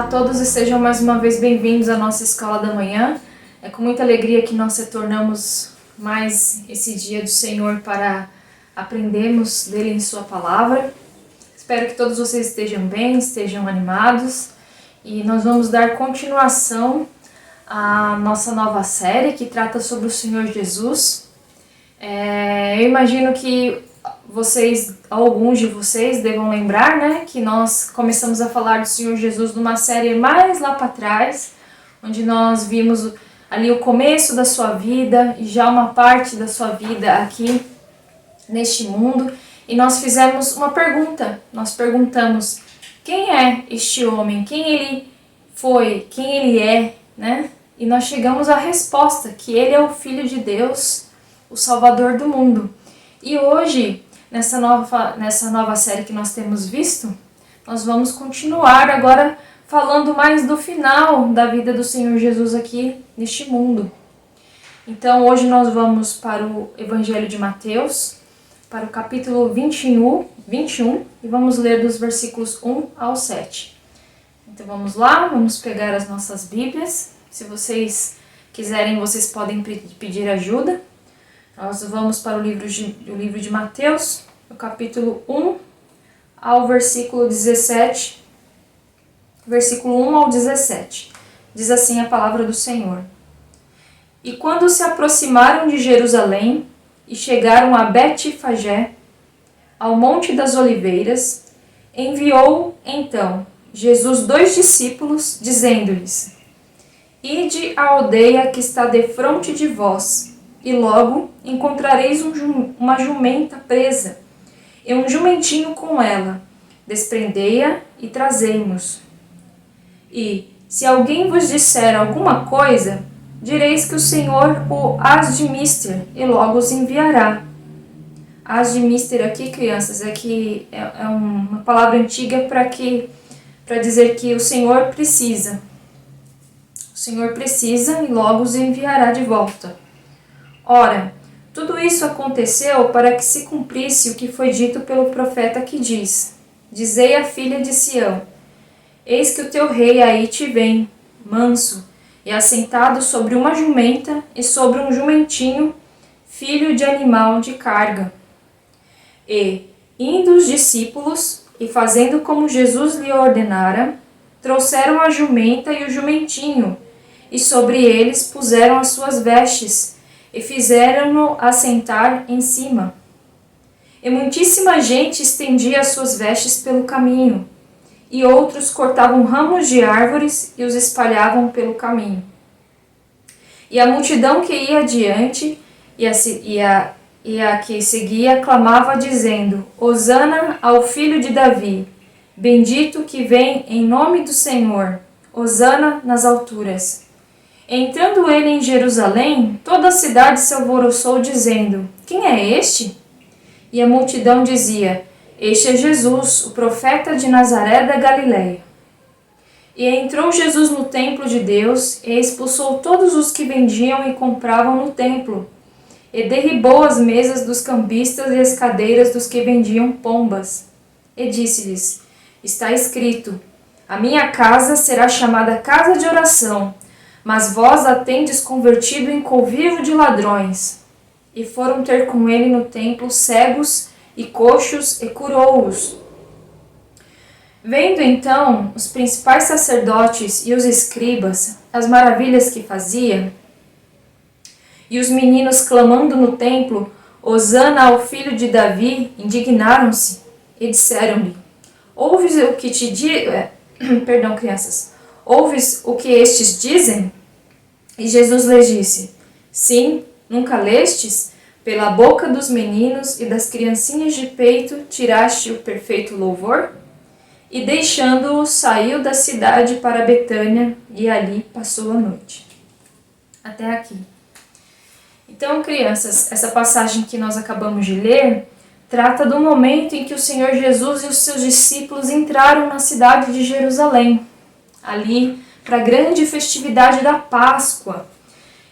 a todos e sejam mais uma vez bem-vindos à nossa Escola da Manhã. É com muita alegria que nós retornamos mais esse dia do Senhor para aprendermos dele em sua palavra. Espero que todos vocês estejam bem, estejam animados e nós vamos dar continuação à nossa nova série que trata sobre o Senhor Jesus. Eu imagino que alguns de vocês devam lembrar, né, que nós começamos a falar do Senhor Jesus numa série mais lá para trás, onde nós vimos ali o começo da sua vida e já uma parte da sua vida aqui neste mundo, e nós fizemos uma pergunta. Nós perguntamos: quem é este homem? Quem ele foi? Quem ele é, né? E nós chegamos à resposta que ele é o Filho de Deus, o Salvador do mundo. E hoje, nessa nova série que nós temos visto, nós vamos continuar agora falando mais do final da vida do Senhor Jesus aqui neste mundo. Então hoje nós vamos para o Evangelho de Mateus, para o capítulo 21, e vamos ler dos versículos 1 ao 7. Então vamos lá, vamos pegar as nossas Bíblias. Se vocês quiserem, vocês podem pedir ajuda. Nós vamos para o livro de Mateus, no capítulo 1 ao versículo 17, versículo 1 ao 17. Diz assim a palavra do Senhor: E quando se aproximaram de Jerusalém e chegaram a Betfagé, ao Monte das Oliveiras, enviou então Jesus 2 discípulos, dizendo-lhes: Ide à aldeia que está defronte de vós, e logo encontrareis uma jumenta presa, e um jumentinho com ela. Desprendei-a e trazei-mos. E, se alguém vos disser alguma coisa, direis que o Senhor o admister, e logo os enviará. Admister aqui, crianças, é uma palavra antiga para dizer que o Senhor precisa. O Senhor precisa e logo os enviará de volta. Ora, tudo isso aconteceu para que se cumprisse o que foi dito pelo profeta que diz: Dizei à filha de Sião: Eis que o teu rei aí te vem, manso, e assentado sobre uma jumenta e sobre um jumentinho, filho de animal de carga. E, indo os discípulos, e fazendo como Jesus lhe ordenara, trouxeram a jumenta e o jumentinho, e sobre eles puseram as suas vestes, e fizeram-no assentar em cima. E muitíssima gente estendia as suas vestes pelo caminho, e outros cortavam ramos de árvores e os espalhavam pelo caminho. E a multidão que ia adiante e a que seguia clamava, dizendo: Hosana ao filho de Davi, bendito que vem em nome do Senhor, Hosana nas alturas. Entrando ele em Jerusalém, toda a cidade se alvoroçou, dizendo: Quem é este? E a multidão dizia: Este é Jesus, o profeta de Nazaré da Galileia. E entrou Jesus no templo de Deus, e expulsou todos os que vendiam e compravam no templo, e derribou as mesas dos cambistas e as cadeiras dos que vendiam pombas. E disse-lhes: Está escrito: A minha casa será chamada casa de oração, mas vós a tendes convertido em covivo de ladrões. E foram ter com ele no templo cegos e coxos, e curou-os. Vendo então os principais sacerdotes e os escribas as maravilhas que fazia, e os meninos clamando no templo: Hosana ao filho de Davi, indignaram-se e disseram-lhe: Ouves o que crianças, ouves o que estes dizem? E Jesus lhes disse: Sim, nunca lestes? Pela boca dos meninos e das criancinhas de peito tiraste o perfeito louvor? E deixando-o, saiu da cidade para Betânia, e ali passou a noite. Até aqui. Então, crianças, essa passagem que nós acabamos de ler trata do momento em que o Senhor Jesus e os seus discípulos entraram na cidade de Jerusalém, ali para a grande festividade da Páscoa.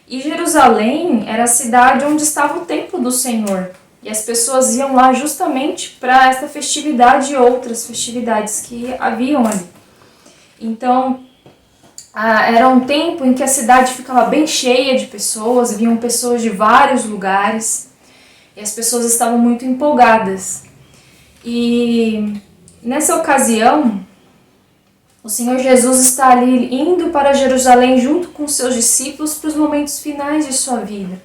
E Jerusalém era a cidade onde estava o templo do Senhor. E as pessoas iam lá justamente para essa festividade e outras festividades que haviam ali. Então, era um tempo em que a cidade ficava bem cheia de pessoas, vinham pessoas de vários lugares e as pessoas estavam muito empolgadas. E nessa ocasião, o Senhor Jesus está ali indo para Jerusalém junto com seus discípulos para os momentos finais de sua vida,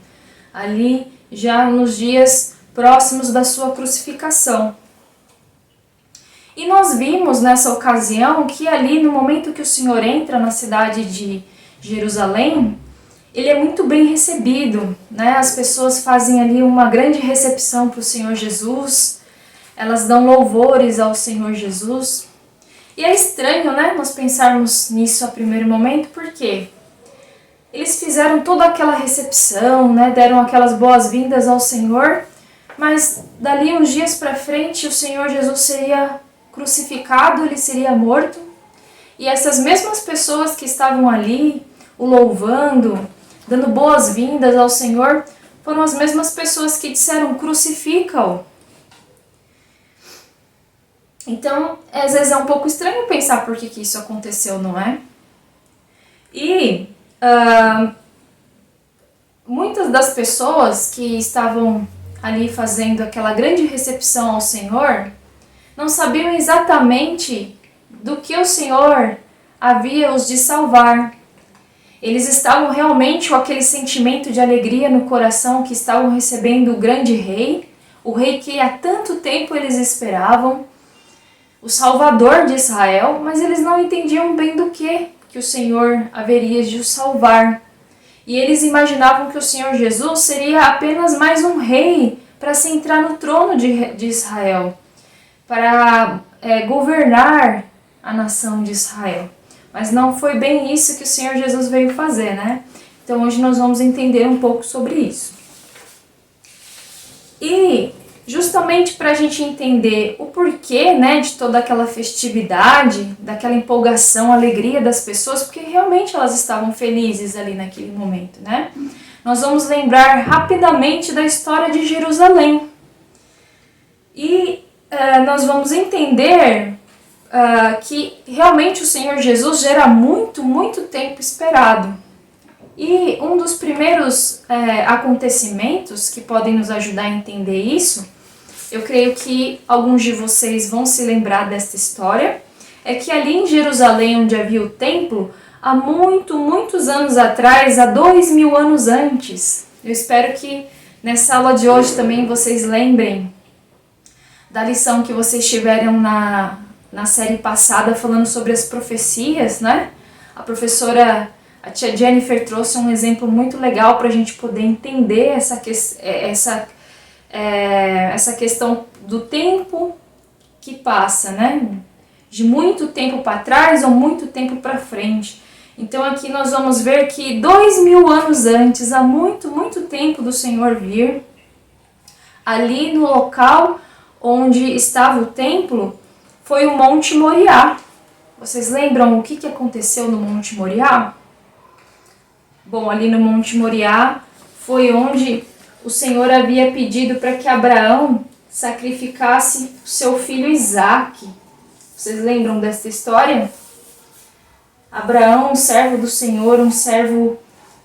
ali já nos dias próximos da sua crucificação. E nós vimos nessa ocasião que ali no momento que o Senhor entra na cidade de Jerusalém, ele é muito bem recebido, né? As pessoas fazem ali uma grande recepção para o Senhor Jesus, elas dão louvores ao Senhor Jesus. E é estranho, né, nós pensarmos nisso a primeiro momento, porque eles fizeram toda aquela recepção, né, deram aquelas boas-vindas ao Senhor, mas dali uns dias para frente o Senhor Jesus seria crucificado, ele seria morto, e essas mesmas pessoas que estavam ali, o louvando, dando boas-vindas ao Senhor, foram as mesmas pessoas que disseram: crucifica-o. Então, às vezes é um pouco estranho pensar por que isso aconteceu, não é? E muitas das pessoas que estavam ali fazendo aquela grande recepção ao Senhor não sabiam exatamente do que o Senhor havia os de salvar. Eles estavam realmente com aquele sentimento de alegria no coração que estavam recebendo o grande rei, o rei que há tanto tempo eles esperavam, o Salvador de Israel, mas eles não entendiam bem do que o Senhor haveria de os salvar. E eles imaginavam que o Senhor Jesus seria apenas mais um rei para se entrar no trono de Israel, para governar a nação de Israel. Mas não foi bem isso que o Senhor Jesus veio fazer, né? Então hoje nós vamos entender um pouco sobre isso. E justamente para a gente entender o porquê, né, de toda aquela festividade, daquela empolgação, alegria das pessoas, porque realmente elas estavam felizes ali naquele momento, né? Nós vamos lembrar rapidamente da história de Jerusalém. E nós vamos entender que realmente o Senhor Jesus já era muito, muito tempo esperado. E um dos primeiros acontecimentos que podem nos ajudar a entender isso, eu creio que alguns de vocês vão se lembrar desta história, é que ali em Jerusalém, onde havia o templo, há muitos anos atrás, há 2000 anos antes, eu espero que nessa aula de hoje também vocês lembrem da lição que vocês tiveram na série passada falando sobre as profecias, né? A tia Jennifer trouxe um exemplo muito legal para a gente poder entender essa questão do tempo que passa, né? De muito tempo para trás ou muito tempo para frente. Então aqui nós vamos ver que 2000 anos antes, há muito tempo do Senhor vir, ali no local onde estava o templo, foi o Monte Moriá. Vocês lembram o que aconteceu no Monte Moriá? Bom, ali no Monte Moriá foi onde o Senhor havia pedido para que Abraão sacrificasse o seu filho Isaque. Vocês lembram dessa história? Abraão, um servo do Senhor, um servo,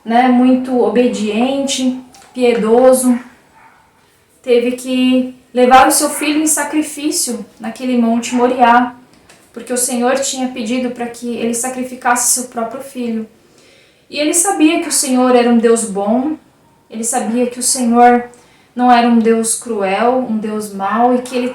né, muito obediente, piedoso, teve que levar o seu filho em sacrifício naquele Monte Moriá, porque o Senhor tinha pedido para que ele sacrificasse seu próprio filho. E ele sabia que o Senhor era um Deus bom, ele sabia que o Senhor não era um Deus cruel, um Deus mau, e que ele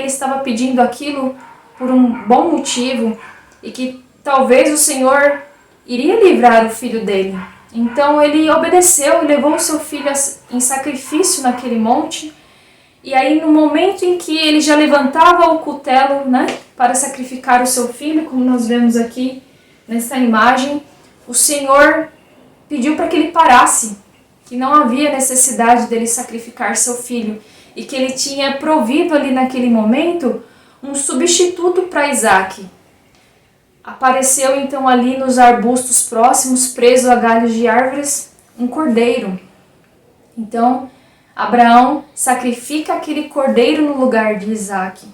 estava pedindo aquilo por um bom motivo, e que talvez o Senhor iria livrar o filho dele. Então ele obedeceu e levou o seu filho em sacrifício naquele monte. E aí no momento em que ele já levantava o cutelo, né, para sacrificar o seu filho, como nós vemos aqui nessa imagem, o Senhor pediu para que ele parasse, que não havia necessidade dele sacrificar seu filho e que ele tinha provido ali naquele momento um substituto para Isaque. Apareceu então ali nos arbustos próximos, preso a galhos de árvores, um cordeiro. Então Abraão sacrifica aquele cordeiro no lugar de Isaque.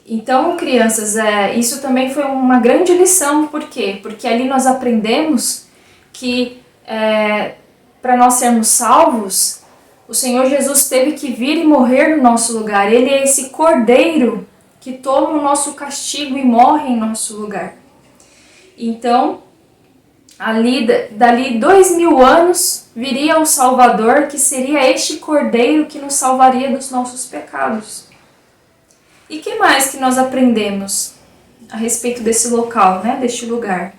Então, crianças, isso também foi uma grande lição. Por quê? Porque ali nós aprendemos que para nós sermos salvos, o Senhor Jesus teve que vir e morrer no nosso lugar. Ele é esse cordeiro que toma o nosso castigo e morre em nosso lugar. Então, dali 2000 anos, viria o Salvador, que seria este cordeiro que nos salvaria dos nossos pecados. E que mais que nós aprendemos a respeito desse local, né, deste lugar?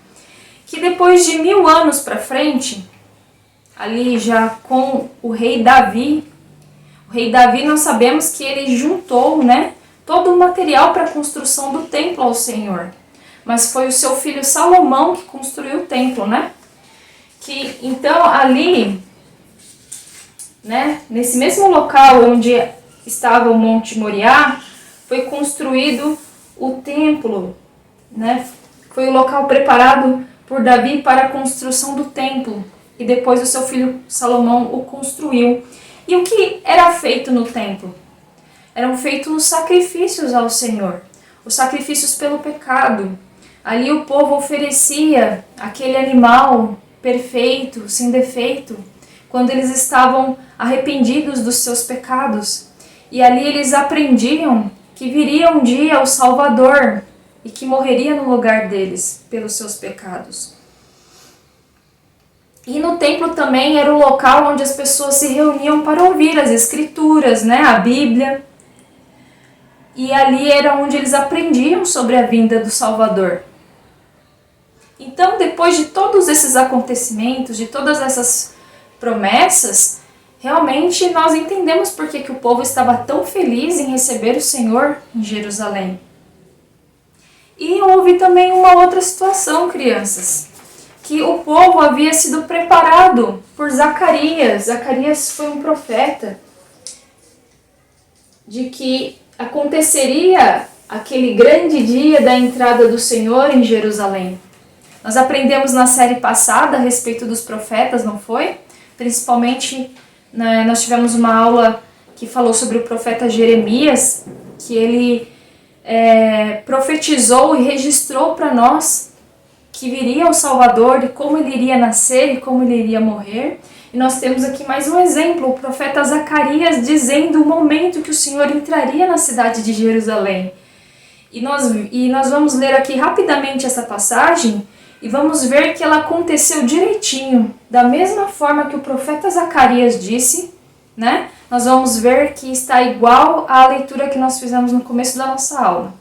Que depois de 1000 anos para frente, ali já com o rei Davi nós sabemos que ele juntou, né, todo o material para a construção do templo ao Senhor. Mas foi o seu filho Salomão que construiu o templo, né? Então ali, né, nesse mesmo local onde estava o Monte Moriá, foi construído o templo, né? Foi o local preparado por Davi para a construção do templo. E depois o seu filho Salomão o construiu. E o que era feito no templo? Eram feitos os sacrifícios ao Senhor. Os sacrifícios pelo pecado. Ali o povo oferecia aquele animal perfeito, sem defeito, quando eles estavam arrependidos dos seus pecados. E ali eles aprendiam que viria um dia o Salvador e que morreria no lugar deles pelos seus pecados. E no templo também era o local onde as pessoas se reuniam para ouvir as escrituras, né, a Bíblia. E ali era onde eles aprendiam sobre a vinda do Salvador. Então, depois de todos esses acontecimentos, de todas essas promessas, realmente nós entendemos por que o povo estava tão feliz em receber o Senhor em Jerusalém. E houve também uma outra situação, crianças, que o povo havia sido preparado por Zacarias. Zacarias foi um profeta de que aconteceria aquele grande dia da entrada do Senhor em Jerusalém. Nós aprendemos na série passada a respeito dos profetas, não foi? Principalmente, né, nós tivemos uma aula que falou sobre o profeta Jeremias, que ele profetizou e registrou para nós que viria o Salvador e como ele iria nascer e como ele iria morrer. E nós temos aqui mais um exemplo, o profeta Zacarias dizendo o momento que o Senhor entraria na cidade de Jerusalém. E nós vamos ler aqui rapidamente essa passagem e vamos ver que ela aconteceu direitinho, da mesma forma que o profeta Zacarias disse, né? Nós vamos ver que está igual à leitura que nós fizemos no começo da nossa aula.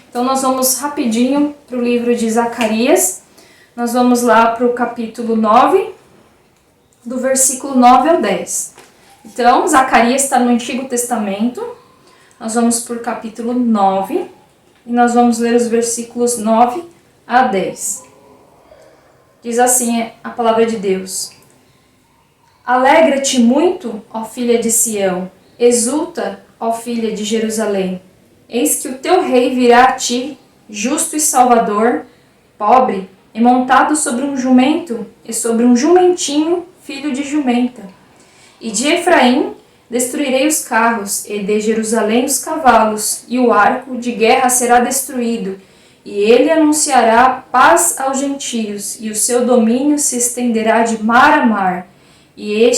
Então nós vamos rapidinho para o livro de Zacarias, nós vamos lá para o capítulo 9, do versículo 9 ao 10. Então, Zacarias está no Antigo Testamento, nós vamos para o capítulo 9, e nós vamos ler os versículos 9 a 10. Diz assim a palavra de Deus: Alegra-te muito, ó filha de Sião, exulta, ó filha de Jerusalém. Eis que o teu rei virá a ti, justo e salvador, pobre, e montado sobre um jumento, e sobre um jumentinho, filho de jumenta. E de Efraim destruirei os carros, e de Jerusalém os cavalos, e o arco de guerra será destruído, e ele anunciará paz aos gentios, e o seu domínio se estenderá de mar a mar, e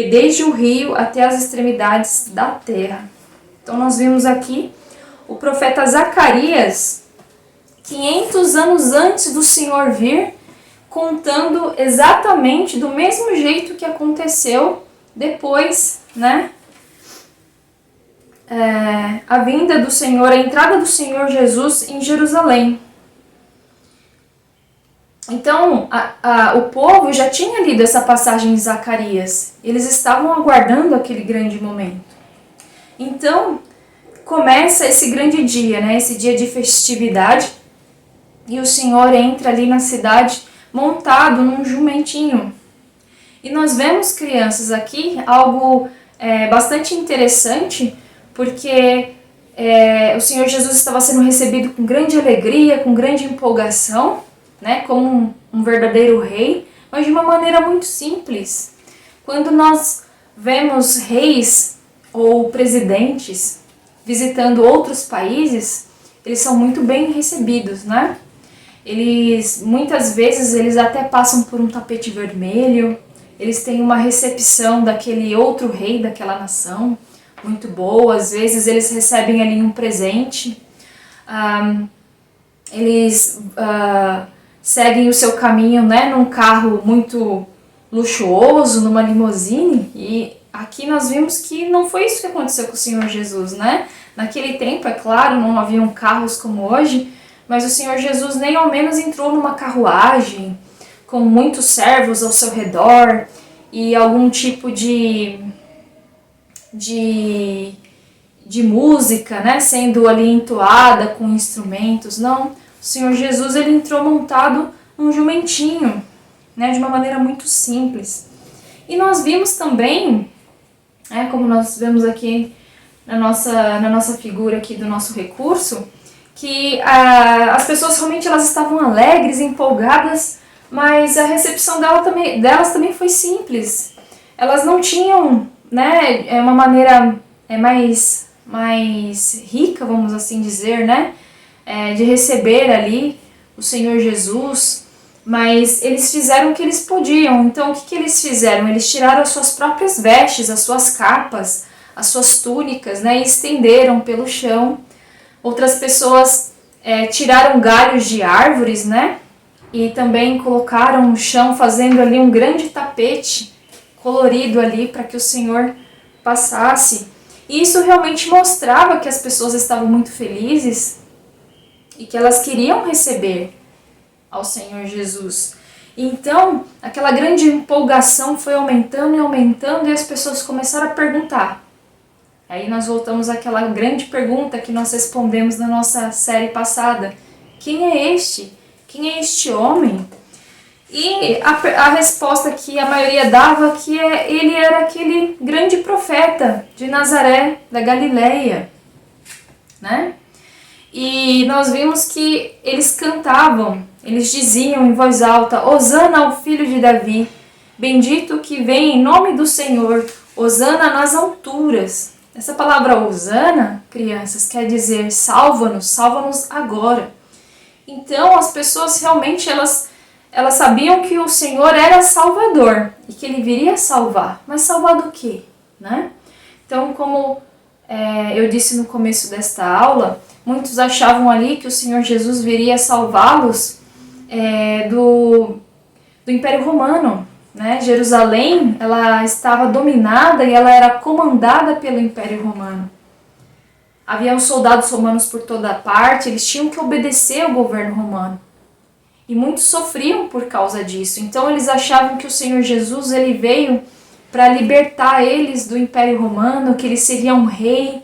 desde o rio até as extremidades da terra. Então nós vimos aqui o profeta Zacarias, 500 anos antes do Senhor vir, contando exatamente do mesmo jeito que aconteceu depois, né? A vinda do Senhor, a entrada do Senhor Jesus em Jerusalém. Então, o povo já tinha lido essa passagem de Zacarias. Eles estavam aguardando aquele grande momento. Então, começa esse grande dia, né? Esse dia de festividade. E o Senhor entra ali na cidade montado num jumentinho. E nós vemos, crianças, aqui algo bastante interessante, porque o Senhor Jesus estava sendo recebido com grande alegria, com grande empolgação, né, como um verdadeiro rei, mas de uma maneira muito simples. Quando nós vemos reis ou presidentes visitando outros países, eles são muito bem recebidos, né? Muitas vezes, eles até passam por um tapete vermelho, eles têm uma recepção daquele outro rei daquela nação, muito boa. Às vezes eles recebem ali um presente, eles seguem o seu caminho, né, num carro muito luxuoso, numa limusine, e aqui nós vimos que não foi isso que aconteceu com o Senhor Jesus, né? Naquele tempo, é claro, não haviam carros como hoje, mas o Senhor Jesus nem ao menos entrou numa carruagem com muitos servos ao seu redor e algum tipo de música, né, sendo ali entoada com instrumentos. Não, o Senhor Jesus, ele entrou montado num jumentinho, né, de uma maneira muito simples. E nós vimos também, como nós vemos aqui na nossa figura aqui do nosso recurso, que as pessoas realmente elas estavam alegres, empolgadas, mas a recepção delas também foi simples. Elas não tinham, né, uma maneira mais rica, vamos assim dizer, né, de receber ali o Senhor Jesus, mas eles fizeram o que eles podiam. Então, o que eles fizeram? Eles tiraram as suas próprias vestes, as suas capas, as suas túnicas, né, e estenderam pelo chão. Outras pessoas tiraram galhos de árvores, né, e também colocaram no chão, fazendo ali um grande tapete colorido ali para que o Senhor passasse. E isso realmente mostrava que as pessoas estavam muito felizes e que elas queriam receber ao Senhor Jesus. Então, aquela grande empolgação foi aumentando e aumentando, e as pessoas começaram a perguntar. Aí nós voltamos àquela grande pergunta que nós respondemos na nossa série passada. Quem é este? Quem é este homem? E a resposta que a maioria dava que ele era aquele grande profeta de Nazaré, da Galileia, né? E nós vimos que eles cantavam, eles diziam em voz alta: Hosana ao filho de Davi, bendito que vem em nome do Senhor, Hosana nas alturas. Essa palavra Hosana, crianças, quer dizer salva-nos, salva-nos agora. Então as pessoas realmente elas sabiam que o Senhor era Salvador e que Ele viria salvar. Mas salvar do quê? Né? Então, como eu disse no começo desta aula, muitos achavam ali que o Senhor Jesus viria salvá-los do Império Romano. Né? Jerusalém ela estava dominada e ela era comandada pelo Império Romano. Haviam soldados romanos por toda parte, eles tinham que obedecer ao governo romano. E muitos sofriam por causa disso. Então eles achavam que o Senhor Jesus ele veio para libertar eles do Império Romano, que ele seria um rei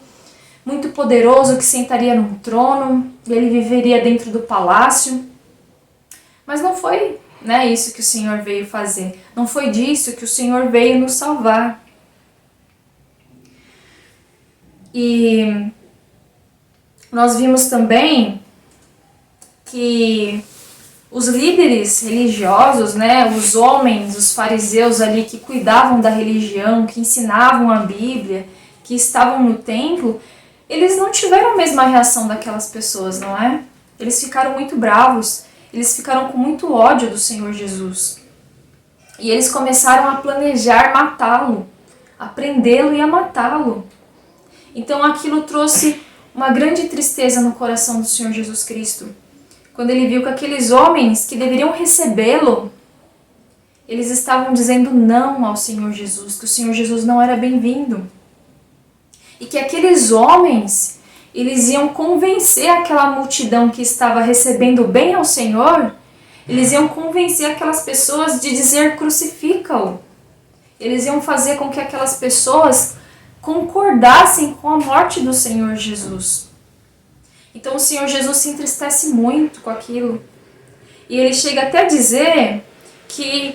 muito poderoso que sentaria num trono, e ele viveria dentro do palácio. Mas não foi, né, isso que o Senhor veio fazer. Não foi disso que o Senhor veio nos salvar. E nós vimos também que os líderes religiosos, né, os homens, os fariseus ali que cuidavam da religião, que ensinavam a Bíblia, que estavam no templo, eles não tiveram a mesma reação daquelas pessoas, não é? Eles ficaram muito bravos, eles ficaram com muito ódio do Senhor Jesus. E eles começaram a planejar matá-lo, a prendê-lo e a matá-lo. Então aquilo trouxe uma grande tristeza no coração do Senhor Jesus Cristo. Quando ele viu que aqueles homens que deveriam recebê-lo, eles estavam dizendo não ao Senhor Jesus, que o Senhor Jesus não era bem-vindo. E que aqueles homens, eles iam convencer aquela multidão que estava recebendo bem ao Senhor, eles iam convencer aquelas pessoas de dizer crucifica-o. Eles iam fazer com que aquelas pessoas concordassem com a morte do Senhor Jesus. Então o Senhor Jesus se entristece muito com aquilo. E ele chega até a dizer que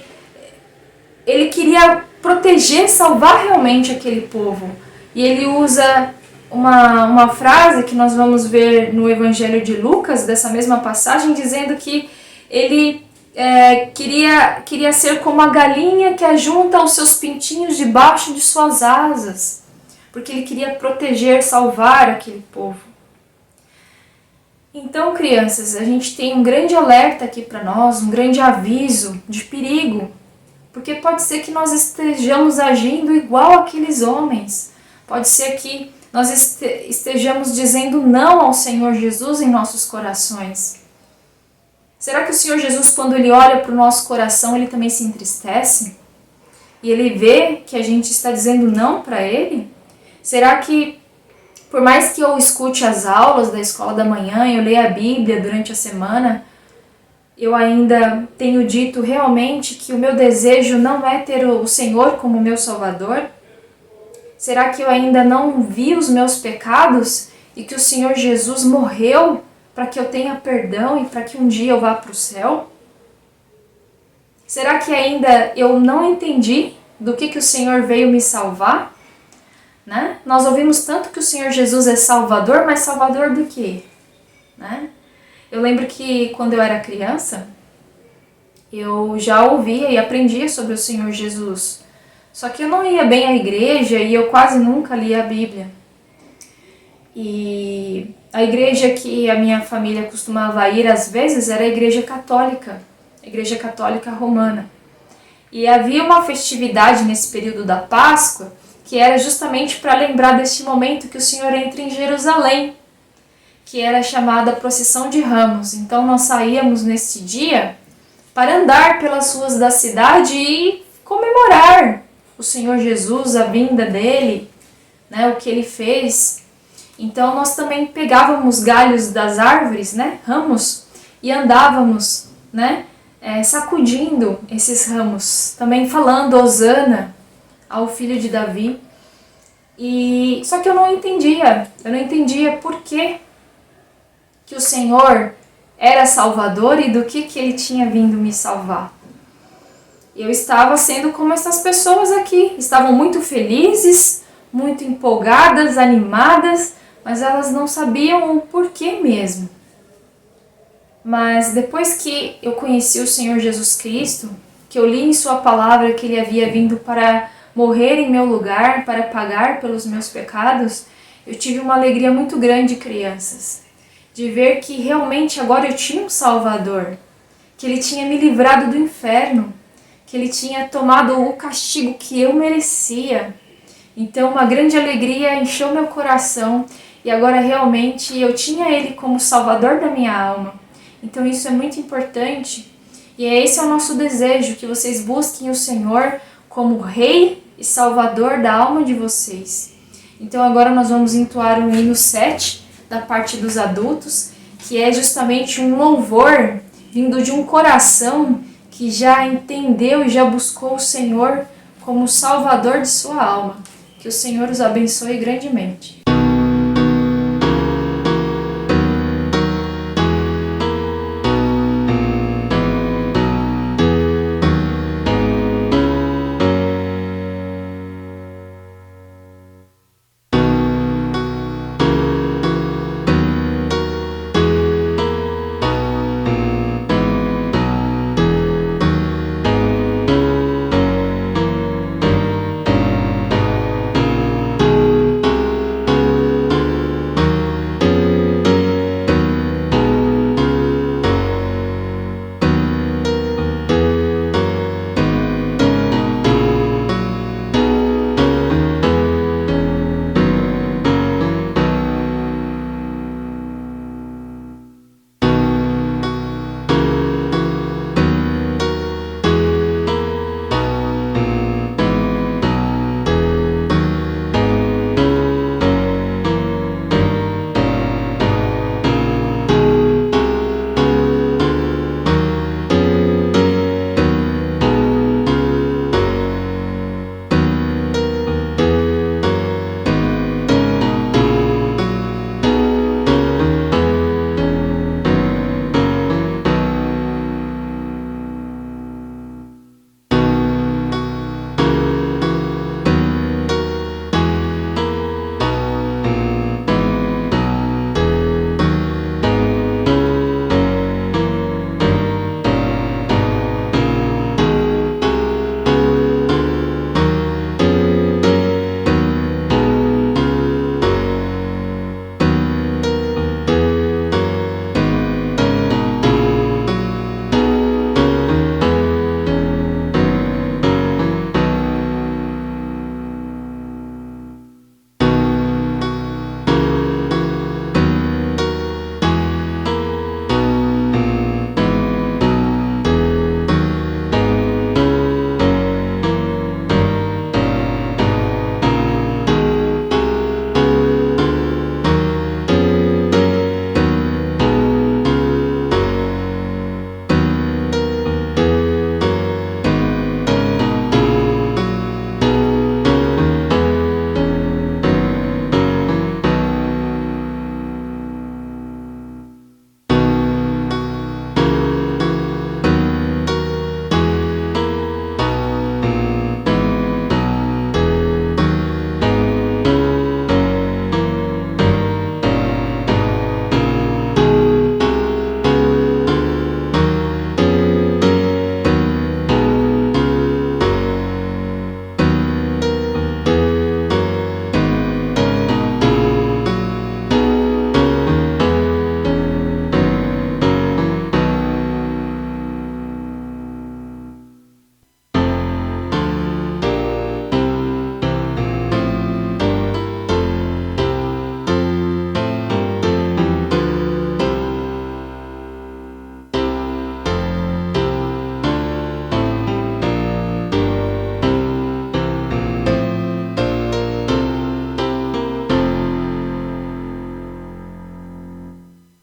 ele queria proteger, salvar realmente aquele povo. E ele usa uma frase que nós vamos ver no Evangelho de Lucas, dessa mesma passagem, dizendo que ele queria ser como a galinha que ajunta os seus pintinhos debaixo de suas asas. Porque ele queria proteger, salvar aquele povo. Então, crianças, a gente tem um grande alerta aqui para nós, um grande aviso de perigo, porque pode ser que nós estejamos agindo igual aqueles homens, pode ser que nós estejamos dizendo não ao Senhor Jesus em nossos corações. Será que o Senhor Jesus, quando Ele olha para o nosso coração, Ele também se entristece? E Ele vê que a gente está dizendo não para Ele? Será que, por mais que eu escute as aulas da escola da manhã, eu leia a Bíblia durante a semana, eu ainda tenho dito realmente que o meu desejo não é ter o Senhor como meu Salvador? Será que eu ainda não vi os meus pecados e que o Senhor Jesus morreu para que eu tenha perdão e para que um dia eu vá para o céu? Será que ainda eu não entendi do que o Senhor veio me salvar? Né? Nós ouvimos tanto que o Senhor Jesus é Salvador, mas Salvador do quê? Né? Eu lembro que quando eu era criança, eu já ouvia e aprendia sobre o Senhor Jesus. Só que eu não ia bem à igreja e eu quase nunca lia a Bíblia. E a igreja que a minha família costumava ir às vezes era a igreja católica romana. E havia uma festividade nesse período da Páscoa que era justamente para lembrar deste momento que o Senhor entra em Jerusalém, que era chamada Procissão de Ramos. Então nós saíamos neste dia para andar pelas ruas da cidade e comemorar o Senhor Jesus, a vinda dele, né, o que ele fez. Então nós também pegávamos galhos das árvores, né, ramos, e andávamos, né, sacudindo esses ramos, também falando Hosana ao filho de Davi. E só que eu não entendia por que o Senhor era Salvador e do que ele tinha vindo me salvar. Eu estava sendo como essas pessoas aqui, estavam muito felizes, muito empolgadas, animadas, mas elas não sabiam o porquê mesmo. Mas depois que eu conheci o Senhor Jesus Cristo, que eu li em sua palavra que ele havia vindo para morrer em meu lugar, para pagar pelos meus pecados, eu tive uma alegria muito grande, crianças, de ver que realmente agora eu tinha um Salvador, que ele tinha me livrado do inferno, que ele tinha tomado o castigo que eu merecia. Então uma grande alegria encheu meu coração e agora realmente eu tinha ele como Salvador da minha alma. Então isso é muito importante e esse é o nosso desejo, que vocês busquem o Senhor como Rei e Salvador da alma de vocês. Então agora nós vamos entoar o hino 7 da parte dos adultos, que é justamente um louvor vindo de um coração que já entendeu e já buscou o Senhor como Salvador de sua alma. Que o Senhor os abençoe grandemente.